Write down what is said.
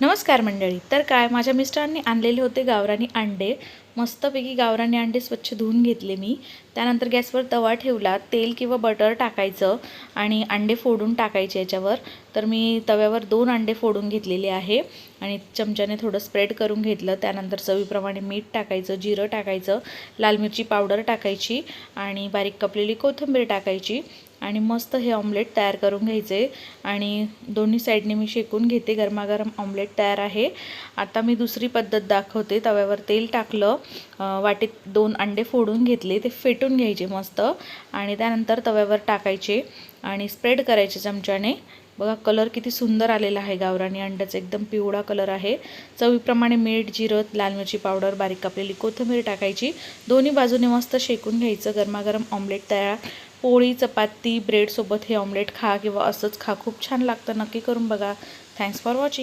नमस्कार मंडळी. तर काय माझ्या मिस्टरांनी आणलेले होते गावरानी अंडे. मस्तपैकी गावरानी अंडे स्वच्छ धुवून घेतले मी. त्यानंतर गॅसवर तवा ठेवला. तेल किंवा बटर टाकायचं आणि अंडे फोडून टाकायचे याच्यावर. तर मी तव्यावर 2 अंडे फोडून घेतलेले आहे आणि चमच्याने थोडं स्प्रेड करून घेतलं. त्यानंतर चवीप्रमाणे मीठ टाकायचं, जिरं टाकायचं, लाल मिरची पावडर टाकायची आणि बारीक कापलेली कोथिंबीर टाकायची आणि मस्त हे ऑमलेट तयार करून घ्यायचे. आणि दोन्ही साईडने मी शेकून घेते. गरमागरम ऑमलेट तयार आहे. आता मी दुसरी पद्धत दाखवते. तव्यावर तेल टाकलं, वाटीत 2 अंडे फोडून घेतले, ते फेटून घ्यायचे मस्त आणि त्यानंतर तव्यावर टाकायचे आणि स्प्रेड करायचे चमच्याने. बघा कलर किती सुंदर आलेला आहे. गावरानी अंड्याचा एकदम पिवळा कलर आहे. चवीप्रमाणे मीठ, जिरं, लाल मिरची पावडर, बारीक कापलेली कोथिंबीर टाकायची. दोन्ही बाजूने मस्त शेकून घ्यायचं. गरमागरम ऑमलेट तयार. पोळी, चपाती, ब्रेडसोबत हे ऑमलेट खा किंवा असंच खा, खूप छान लागतं. नक्की करून बघा. Thanks for watching.